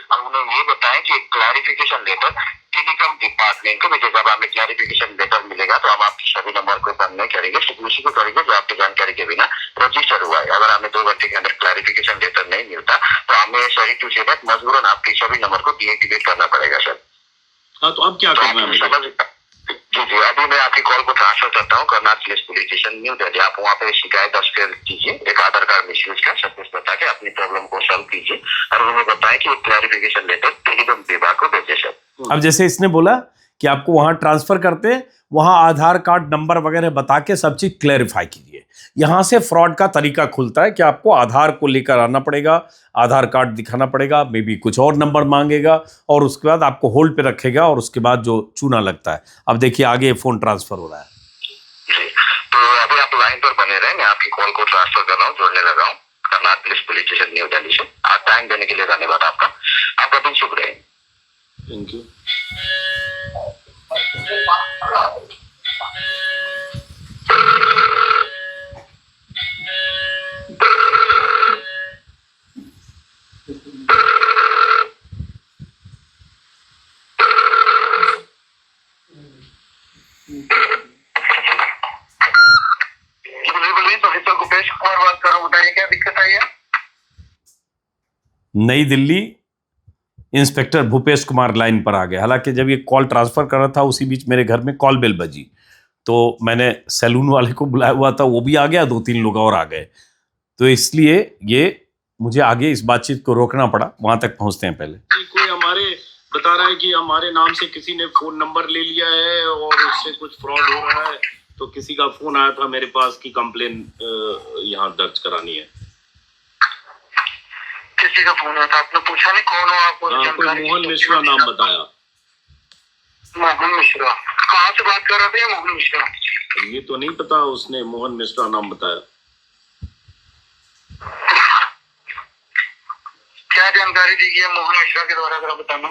Speaker 1: और उन्होंने ये बताया कि क्लैरिफिकेशन लेटर टेलीकॉम डिपार्टमेंट को भेजे। जब हमें क्लैरिफिकेशन लेटर मिलेगा तो हम आपके सभी नंबर को बंद नहीं करेंगे, सिर्फ उसी को करेंगे जो आपकी जानकारी के बिना रजिस्टर हुआ है। अगर हमें 2 घंटे के अंदर क्लैरिफिकेशन लेटर नहीं मिलता तो हमें सही टू से बात मजबूरन आपके सभी नंबर को डीएक्टिवेट करना पड़ेगा सर।
Speaker 4: हाँ, तो अब क्या करना है?
Speaker 1: जी जी, अभी मैं आपकी कॉल को ट्रांसफर करता हूँ Karnal police station New Delhi. आप वहाँ पे शिकायत दर्ज कर कीजिए, एक आधार कार्ड मिसयूज का सब कुछ बता के अपनी प्रॉब्लम को सॉल्व कीजिए और उन्हें बताएं कि क्लैरिफिकेशन लेटर टेलीकॉम विभाग को भेजे सर।
Speaker 3: अब जैसे इसने बोला कि आपको वहां ट्रांसफर करते हैं, वहां आधार कार्ड नंबर वगैरह बता के सब चीज क्लैरिफाई कीजिए। यहां से फ्रॉड का तरीका खुलता है कि आपको आधार को लेकर आना पड़ेगा, आधार कार्ड दिखाना पड़ेगा, मे बी कुछ और नंबर मांगेगा और उसके बाद आपको होल्ड पे रखेगा और उसके बाद जो चूना लगता है। अब देखिए आगे फोन ट्रांसफर हो रहा है।
Speaker 1: जी, तो अभी आप लाइन पर बने रहे, मैं आपकी कॉल को ट्रांसफर कर रहा हूँ, जोड़ने लगा हूँ Karnal police station New Delhi से। आज टाइम देने के लिए धन्यवाद आपका दिन शुभ रहे।
Speaker 4: Thank you.
Speaker 1: गुपेश कुमार बात कर रहा हूँ, बताइए क्या दिक्कत आई है?
Speaker 3: नई दिल्ली इंस्पेक्टर भूपेश कुमार लाइन पर आ गए। हालांकि जब ये कॉल ट्रांसफर कर रहा था उसी बीच मेरे घर में कॉल बेल बजी, तो मैंने सैलून वाले को बुलाया हुआ था, वो भी आ गया, 2-3 लोग और आ गए। तो इसलिए ये मुझे आगे इस बातचीत को रोकना पड़ा। वहां तक पहुंचते हैं पहले।
Speaker 4: कोई हमारे बता रहा है कि हमारे नाम से किसी ने फोन नंबर ले लिया है और उससे कुछ फ्रॉड हो रहा है। तो किसी का फोन आया था मेरे पास की कंप्लेन यहाँ दर्ज करानी है।
Speaker 1: किसी का फोन आया था, आपने पूछा नहीं कौन हो आप?
Speaker 4: कोई मोहन मिश्रा नाम बताया।
Speaker 1: मोहन मिश्रा कहाँ से बात कर रहे थे? मोहन मिश्रा
Speaker 4: ये तो नहीं पता, उसने मोहन मिश्रा नाम बताया।
Speaker 1: क्या जानकारी दी गई है मोहन मिश्रा के द्वारा, जरा बताना।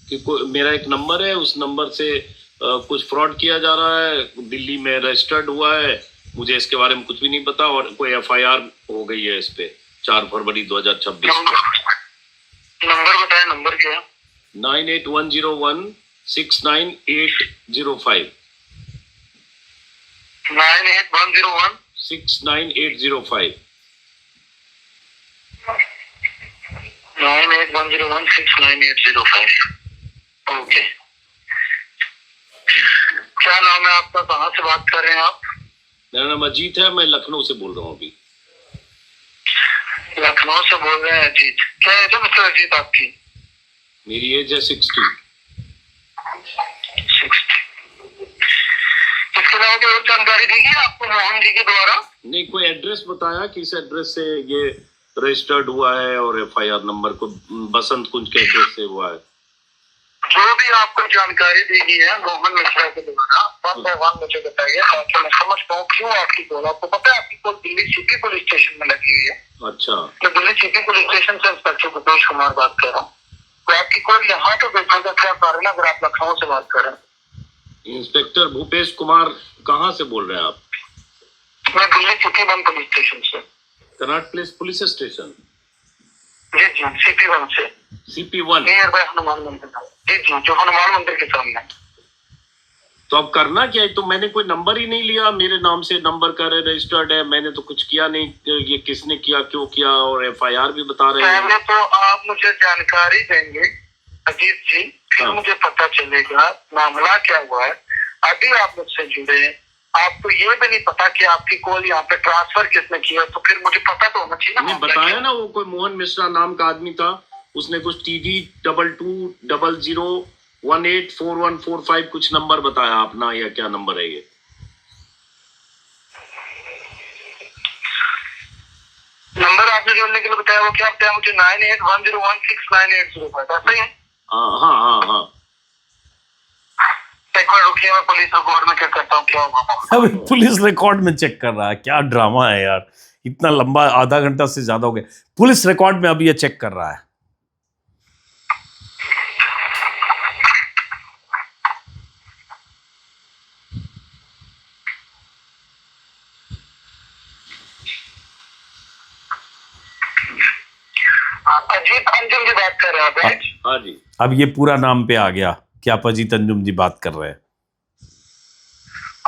Speaker 4: कि मेरा एक नंबर है, उस नंबर से कुछ फ्रॉड किया जा रहा है, दिल्ली में रजिस्टर्ड हुआ है, मुझे इसके बारे में कुछ भी नहीं पता और कोई एफआईआर हो गई है इस पे 4 फरवरी 2026 को।
Speaker 1: नंबर बताए, नंबर क्या है?
Speaker 4: 9810169805
Speaker 1: 9810169805 9810169805। ओके, क्या नाम है आपका, कहाँ से बात कर रहे हैं आप?
Speaker 4: मेरा नाम अजीत है, मैं लखनऊ से बोल रहा हूँ अभी।
Speaker 1: लखनऊ से बोल रहे हैं अजीत। क्या एज है मिस्टर अजीत आपकी?
Speaker 4: मेरी एज है 60।
Speaker 1: इसके अलावा कोई और जानकारी दी गई आपको मोहन जी के द्वारा?
Speaker 4: नहीं, कोई एड्रेस बताया कि इस एड्रेस से ये रजिस्टर्ड हुआ है और एफआईआर नंबर को बसंत कुंज के एड्रेस से हुआ है।
Speaker 1: जो भी आपको जानकारी दी गई है मोहन मिश्रा के द्वारा मुझे बताइए, ताकि मैं समझ पाऊँ क्यों आपकी कॉल। आपको पता है आपकी call Delhi city police station में लगी हुई है।
Speaker 4: अच्छा,
Speaker 1: मैं दिल्ली सिटी पुलिस स्टेशन से इंस्पेक्टर भूपेश कुमार बात कर रहा हूँ। तो आपकी कॉल यहाँ तो देखने का क्या कारण है अगर आप लखनऊ से बात कर रहे हैं?
Speaker 4: इंस्पेक्टर भूपेश कुमार कहाँ से बोल रहे हैं आप?
Speaker 1: मैं दिल्ली सिटी 1 पुलिस स्टेशन से।
Speaker 4: Connaught Place police station?
Speaker 1: जी जी, CP1 से।
Speaker 4: CP1
Speaker 1: नियर बाय हनुमान मंदिर। जी जी, जो हनुमान मंदिर के सामने।
Speaker 4: तो अब करना क्या है? तो मैंने कोई नंबर ही नहीं लिया, मेरे नाम से नंबर का रजिस्टर्ड है, मैंने तो कुछ किया नहीं। ये किसने किया, क्यों किया, और एफआईआर भी बता रहे हैं।
Speaker 1: पहले तो आप मुझे जानकारी देंगे अजीत जी, फिर मुझे पता चलेगा मामला क्या हुआ है। अभी आप मुझसे जुड़े हैं, आपको ये भी नहीं पता कि आपकी कॉल यहाँ पे ट्रांसफर किसने किया, तो फिर मुझे पता तो होना चाहिए ना।
Speaker 4: बताया ना, वो कोई मोहन मिश्रा नाम का आदमी था, उसने कुछ TD2200184145 कुछ नंबर बताया अपना, या क्या नंबर है ये?
Speaker 1: नंबर आपने जो के लिए बताया वो क्या बताया मुझे 9810169805 ऐसा ही है?
Speaker 4: हाँ हाँ हाँ हाँ।
Speaker 1: एक मिनट रुकिए, मैं पुलिस रिकॉर्ड में चेक करता हूँ क्या होगा।
Speaker 3: अब पुलिस रिकॉर्ड में चेक कर रहा है, क्या ड्रामा है यार, इतना लंबा, आधा घंटा से ज्यादा हो गया, पुलिस रिकॉर्ड में अब ये चेक कर रहा है।
Speaker 1: अजीत अंजुम जी बात कर रहे हैं आप?
Speaker 4: हाँ जी।
Speaker 3: अब ये पूरा नाम पे आ गया कि आप अजीत अंजुम जी बात कर रहे हैं।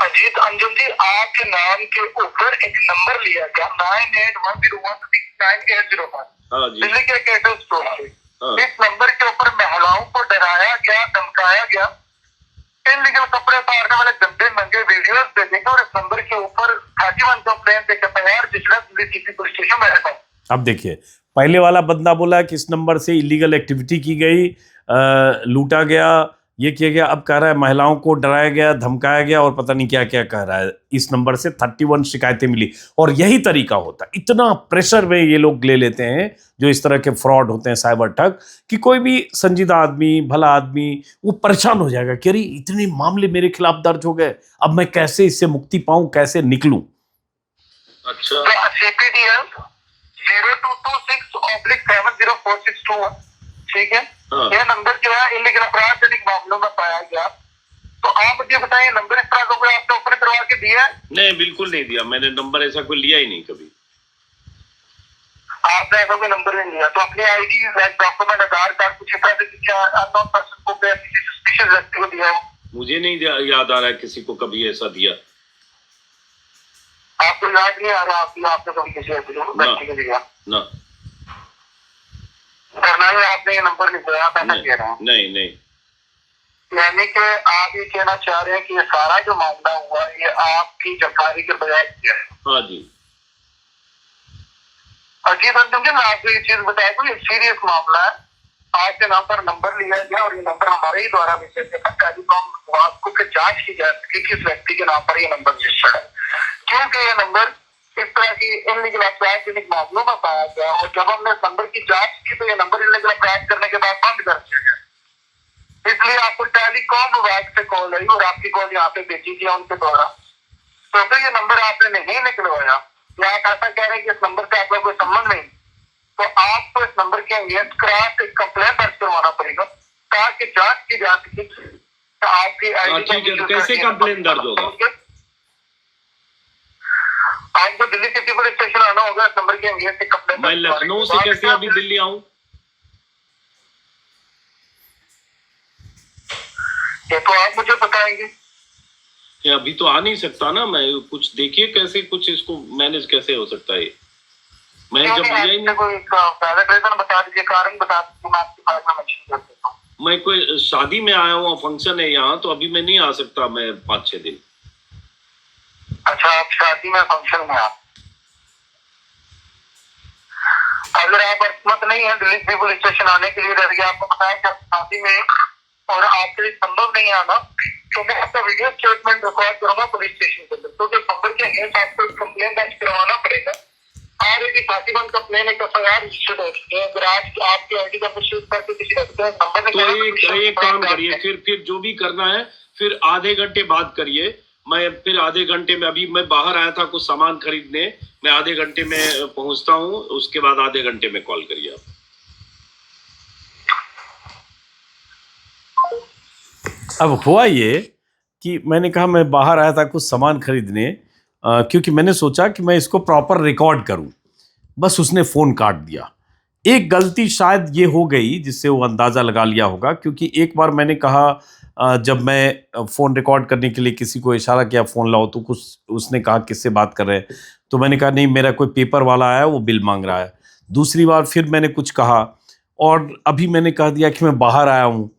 Speaker 1: अजीत अंजुम जी, आपके नाम के ऊपर एक नंबर लिया गया 9810169805,
Speaker 4: हाँ जी।
Speaker 1: दिल्ली के कैटल स्टोर से।
Speaker 4: हाँ।
Speaker 1: इस नंबर के ऊपर महिलाओं को डराया गया, धमकाया गया, इनलीगल कपड़े उतारने वाले गंदे नंगे वीडियोस भेजेंगे और इस नंबर के ऊपर 31 कंप्लेंट एक एफआईआर जिसमें दिल्ली सिटी पुलिस स्टेशन मेरे पास।
Speaker 3: अब देखिए, पहले वाला बंदा बोला कि इस नंबर से इलीगल एक्टिविटी की गई, लूटा गया, ये किया गया। अब कह रहा है महिलाओं को डराया गया, धमकाया गया और पता नहीं क्या क्या कह रहा है। इस नंबर से 31 शिकायतें मिली और यही तरीका होता है। इतना प्रेशर में ये लोग ले लेते हैं जो इस तरह के फ्रॉड होते हैं, साइबर ठग, कि कोई भी संजीदा आदमी, भला आदमी, वो परेशान हो जाएगा कि अरे इतने मामले मेरे खिलाफ दर्ज हो गए, अब मैं कैसे इससे मुक्ति पाऊं, कैसे निकलूं।
Speaker 4: अच्छा।
Speaker 1: CPDL 0226/70462, ठीक है?
Speaker 4: हाँ।
Speaker 1: यह नंबर जो है इलीगल अपराध जनित मामलों में पाया गया। तो आप मुझे बताइए, नंबर इस तरह का कोई आपने ओपन करवा के दिया है?
Speaker 4: नहीं, बिल्कुल नहीं दिया मैंने नंबर, ऐसा कोई लिया ही नहीं कभी।
Speaker 1: आपने ऐसा कोई नंबर नहीं लिया? तो अपनी आईडी, डॉक्यूमेंट, आधार कार्ड कुछ इस तरह से किसी अननोन पर्सन को या किसी सस्पिशियस व्यक्ति को दिया हो?
Speaker 4: मुझे नहीं याद आ रहा है किसी को कभी ऐसा दिया।
Speaker 1: आपको याद नहीं आ रहा आपने कभी किसी व्यक्ति को दिया?
Speaker 4: ना,
Speaker 1: करना ही आपने ये नंबर नहीं दिया, आप ऐसा कह रहे हैं?
Speaker 4: नहीं नहीं।
Speaker 1: यानी कि आप ये कहना चाह रहे हैं कि ये सारा जो मामला हुआ ये आपकी जानकारी के बजाय किया है?
Speaker 4: हाँ जी।
Speaker 1: अजीत अंजुम जी, मैं आपको ये चीज बताया कि ये सीरियस मामला है। आपके नाम पर नंबर लिया गया और ये नंबर हमारे ही द्वारा टेलीकॉम आपको फिर जांच की जा सके किस व्यक्ति के नाम पर ये नंबर रजिस्टर्ड है, क्योंकि ये नंबर इस तरह की इनलीगल अपराध जनित मामलों में पाया गया और जब हमने नंबर की जांच की तो ये नंबर इनलीगल अपराध करने के बाद बंद कर दिया गया। इसलिए आपको टेलीकॉम विभाग से कॉल आई और आपकी कॉल यहाँ पे भेजी गया उनके द्वारा। तो अगर ये नंबर आपने नहीं निकलवाया या आप ऐसा कह रहे हैं कि इस नंबर से आपका कोई संबंध नहीं, तो आपको इस नंबर के अगेंस्ट क्रास एक कंप्लेंट दर्ज करवाना पड़ेगा ताकि जांच की जा सके तो आपकी आईडी।
Speaker 4: कैसे कंप्लेंट दर्ज होगा?
Speaker 1: आपको दिल्ली सिटी पुलिस स्टेशन आना होगा इस नंबर के अगेंस्ट एक कंप्लेंट।
Speaker 4: मैं लखनऊ से कैसे अभी दिल्ली आऊं?
Speaker 1: ये तो आप मुझे बताएंगे।
Speaker 4: अभी तो आ नहीं सकता ना मैं, कुछ देखिए कैसे कुछ इसको मैनेज कैसे हो सकता है। मैं जब लिया ही नहीं,
Speaker 1: कोई वैलिड रीजन बता दीजिए, कारण बता दीजिए, मैं आपके पास में मेंशन कर देता हूं।
Speaker 4: मैं कोई शादी में आया हूँ, फंक्शन है यहाँ, तो अभी मैं नहीं आ सकता, मैं 5-6 दिन।
Speaker 1: अच्छा, आप शादी में फंक्शन में आप, अगर आप असमत नहीं है दिल्ली पुलिस स्टेशन आने के लिए, जैसे आपको बताया कि आप शादी में और आपके लिए संभव नहीं आना, तो मैं आपका वीडियो स्टेटमेंट रिकॉर्ड करूंगा पुलिस स्टेशन के अंदर। तो जो नंबर के अगेंस्ट आपको कंप्लेंट दर्ज करवाना पड़ेगा। और यदि 31 कंप्लेंट एक एफआईआर रजिस्टर्ड है, अगर आज आपकी आईडी का मिसयूज करके किसी नंबर ने
Speaker 4: तो एक काम करिए, फिर जो भी करना है फिर आधे घंटे बाद करिए। मैं फिर आधे घंटे में, अभी मैं बाहर आया था कुछ सामान खरीदने, मैं आधे घंटे में पहुंचता हूँ, उसके बाद आधे घंटे में कॉल करिए आप।
Speaker 3: अब हुआ ये कि मैंने कहा मैं बाहर आया था कुछ सामान खरीदने, क्योंकि मैंने सोचा कि मैं इसको प्रॉपर रिकॉर्ड करूं, बस उसने फ़ोन काट दिया। एक गलती शायद ये हो गई जिससे वो अंदाज़ा लगा लिया होगा, क्योंकि एक बार मैंने कहा जब मैं फ़ोन रिकॉर्ड करने के लिए किसी को इशारा किया फ़ोन लाओ, तो कुछ उसने कहा किससे बात कर रहे हैं, तो मैंने कहा नहीं मेरा कोई पेपर वाला आया वो बिल मांग रहा है। दूसरी बार फिर मैंने कुछ कहा और अभी मैंने कह दिया कि मैं बाहर आया हूँ,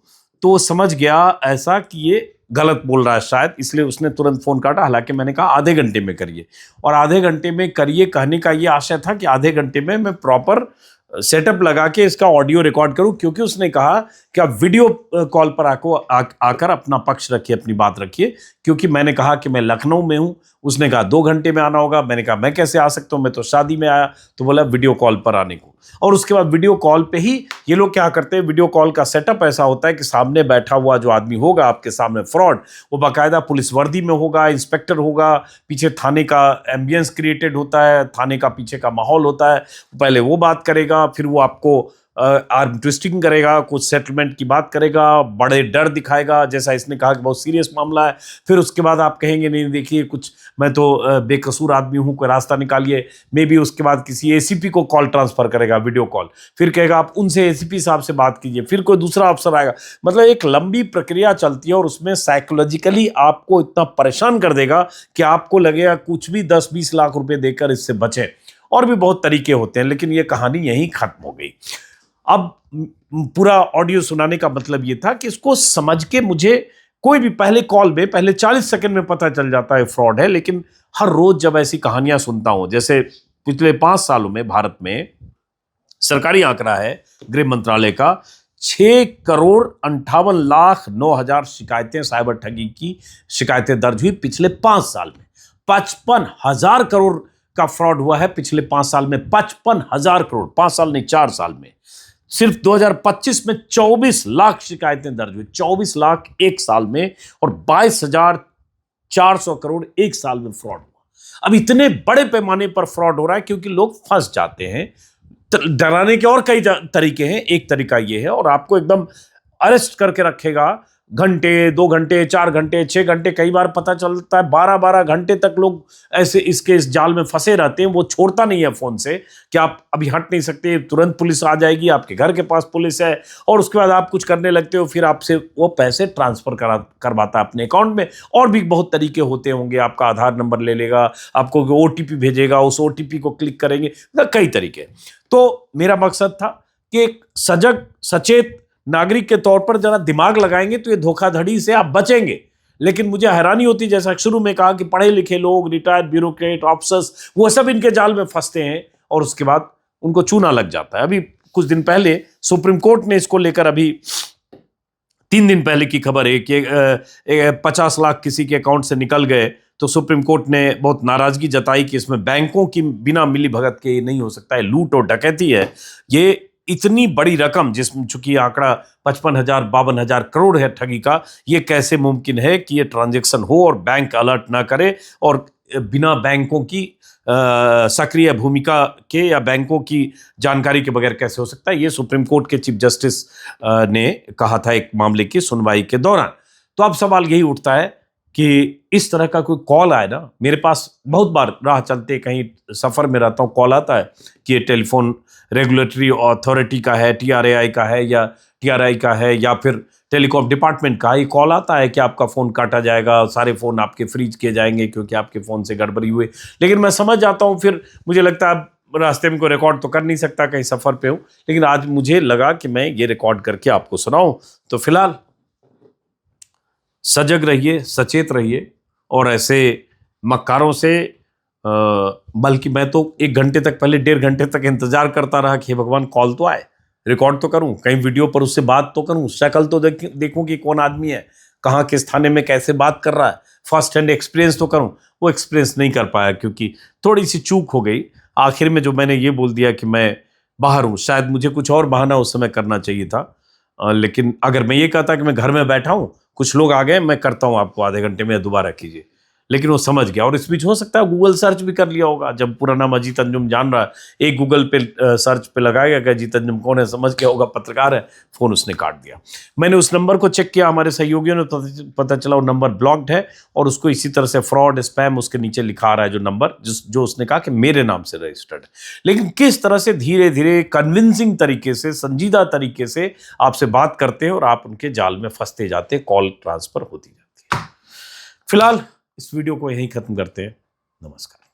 Speaker 3: तो वो समझ गया ऐसा कि ये गलत बोल रहा है शायद, इसलिए उसने तुरंत फ़ोन काटा। हालांकि मैंने कहा आधे घंटे में करिए, और आधे घंटे में करिए कहने का ये आशय था कि आधे घंटे में मैं प्रॉपर सेटअप लगा के इसका ऑडियो रिकॉर्ड करूं, क्योंकि उसने कहा कि आप वीडियो कॉल पर आकर अपना पक्ष रखिए, अपनी बात रखिए, क्योंकि मैंने कहा कि मैं लखनऊ में हूं, उसने कहा 2 घंटे में आना होगा। मैंने कहा मैं कैसे आ सकता हूँ, मैं तो शादी में आया। तो बोला वीडियो कॉल पर आने को। और उसके बाद वीडियो कॉल पे ही ये लोग क्या करते हैं, वीडियो कॉल का सेटअप ऐसा होता है कि सामने बैठा हुआ जो आदमी होगा आपके सामने फ्रॉड, वो बाकायदा पुलिस वर्दी में होगा, इंस्पेक्टर होगा, पीछे थाने का एम्बियंस क्रिएटेड होता है, थाने का पीछे का माहौल होता है। पहले वो बात करेगा, फिर वो आपको आर्म ट्विस्टिंग करेगा, कुछ सेटलमेंट की बात करेगा, बड़े डर दिखाएगा, जैसा इसने कहा कि बहुत सीरियस मामला है। फिर उसके बाद आप कहेंगे नहीं देखिए कुछ, मैं तो बेकसूर आदमी हूं, कोई रास्ता निकालिए। मे बी उसके बाद किसी एसीपी को कॉल ट्रांसफर करेगा, वीडियो कॉल, फिर कहेगा आप उनसे एसीपी साहब से बात कीजिए, फिर कोई दूसरा अफसर आएगा। मतलब एक लंबी प्रक्रिया चलती है और उसमें साइकोलॉजिकली आपको इतना परेशान कर देगा कि आपको लगेगा कुछ भी 10-20 लाख रुपए देकर इससे बचें। और भी बहुत तरीके होते हैं, लेकिन ये कहानी यहीं खत्म हो गई। अब पूरा ऑडियो सुनाने का मतलब ये था कि इसको समझ के मुझे कोई भी पहले कॉल में पहले 40 सेकंड में पता चल जाता है फ्रॉड है, लेकिन हर रोज जब ऐसी कहानियां सुनता हूं, जैसे पिछले 5 सालों में भारत में सरकारी आंकड़ा है गृह मंत्रालय का, 6,58,09,000 शिकायतें साइबर ठगी की शिकायतें दर्ज हुई पिछले 5 साल में। 55,000 करोड़ का फ्रॉड हुआ है पिछले 5 साल में। 55,000 करोड़, 5 साल नहीं 4 साल में। सिर्फ 2025 में 24 लाख शिकायतें दर्ज हुई, 24 लाख एक साल में, और 22,400 करोड़ एक साल में फ्रॉड हुआ। अब इतने बड़े पैमाने पर फ्रॉड हो रहा है क्योंकि लोग फंस जाते हैं। डराने के और कई तरीके हैं, एक तरीका ये है, और आपको एकदम अरेस्ट करके रखेगा घंटे, 2 घंटे, 4 घंटे, 6 घंटे, कई बार पता चलता है 12-12 घंटे तक लोग ऐसे इस जाल में फंसे रहते हैं। वो छोड़ता नहीं है फोन से कि आप अभी हट नहीं सकते, तुरंत पुलिस आ जाएगी, आपके घर के पास पुलिस है, और उसके बाद आप कुछ करने लगते हो, फिर आपसे वो पैसे ट्रांसफर करवाता है अपने अकाउंट में। और भी बहुत तरीके होते होंगे, आपका आधार नंबर ले लेगा, आपको OTP भेजेगा, उस OTP को क्लिक करेंगे, कई तरीके। तो मेरा मकसद था कि एक सजग सचेत नागरिक के तौर पर जरा दिमाग लगाएंगे तो ये धोखाधड़ी से आप बचेंगे। लेकिन मुझे हैरानी होती, जैसा शुरू में कहा, कि पढ़े लिखे लोग, रिटायर्ड ब्यूरोक्रेट, ऑफिसर्स, वो सब इनके जाल में फंसते हैं और उसके बाद उनको चूना लग जाता है। अभी कुछ दिन पहले सुप्रीम कोर्ट ने इसको लेकर, अभी 3 दिन पहले की खबर है कि 50 लाख किसी के अकाउंट से निकल गए, तो सुप्रीम कोर्ट ने बहुत नाराजगी जताई कि इसमें बैंकों की बिना मिलीभगत के नहीं हो सकता है, लूट और डकैती है। ये इतनी बड़ी रकम, जिसमें चूंकि आंकड़ा 55,000-52,000 करोड़ है ठगी का, ये कैसे मुमकिन है कि ये ट्रांजैक्शन हो और बैंक अलर्ट ना करे, और बिना बैंकों की सक्रिय भूमिका के या बैंकों की जानकारी के बगैर कैसे हो सकता है। ये सुप्रीम कोर्ट के चीफ जस्टिस ने कहा था एक मामले की सुनवाई के दौरान। तो अब सवाल यही उठता है कि इस तरह का कोई कॉल आए ना, मेरे पास बहुत बार राह चलते कहीं सफ़र में रहता हूँ, कॉल आता है कि ये टेलीफोन रेगुलेटरी अथॉरिटी का है, TRAI का है, या TRI का है, या फिर टेलीकॉम डिपार्टमेंट का। ये कॉल आता है कि आपका फ़ोन काटा जाएगा, सारे फ़ोन आपके फ्रीज किए जाएंगे क्योंकि आपके फ़ोन से गड़बड़ी हुई। लेकिन मैं समझ जाता हूँ, फिर मुझे लगता है रास्ते में कोई रिकॉर्ड तो कर नहीं सकता, कहीं सफ़र पे हूँ, लेकिन आज मुझे लगा कि मैं ये रिकॉर्ड करके आपको सुनाऊँ। तो फिलहाल सजग रहिए, सचेत रहिए, और ऐसे मक्कारों से बल्कि मैं तो 1 घंटे तक, पहले 1.5 घंटे तक इंतजार करता रहा कि भगवान कॉल तो आए, रिकॉर्ड तो करूं, कहीं वीडियो पर उससे बात तो करूं, शक्ल तो देखूं कि कौन आदमी है, कहाँ किस थाने में कैसे बात कर रहा है, फर्स्ट हैंड एक्सपीरियंस तो करूं। वो एक्सपीरियंस नहीं कर पाया क्योंकि थोड़ी सी चूक हो गई। आखिर में जो मैंने ये बोल दिया कि मैं बाहर हूँ, शायद मुझे कुछ और बहाना उस समय करना चाहिए था। लेकिन अगर मैं ये कहता कि मैं घर में बैठा हूँ, कुछ लोग आ गए, मैं करता हूँ आपको आधे घंटे में, दोबारा कीजिए, लेकिन वो समझ गया। और इस बीच हो सकता है गूगल सर्च भी कर लिया होगा, जब पूरा नाम अजीत अंजुम जान रहा है, एक गूगल पे सर्च पे लगाएगा कि अजीत अंजुम कौन है, समझ गया होगा पत्रकार है, फोन उसने काट दिया। मैंने उस नंबर को चेक किया, हमारे सहयोगियों ने, पता चला वो नंबर ब्लॉक्ड है, और उसको इसी तरह से फ्रॉड स्पैम उसके नीचे लिखा आ रहा है जो नंबर, जो उसने कहा कि मेरे नाम से रजिस्टर्ड है। लेकिन किस तरह से धीरे धीरे कन्विंसिंग तरीके से, संजीदा तरीके से आपसे बात करते हैं और आप उनके जाल में फंसते जाते, कॉल ट्रांसफर होती जाती है। फिलहाल इस वीडियो को यहीं खत्म करते हैं। नमस्कार।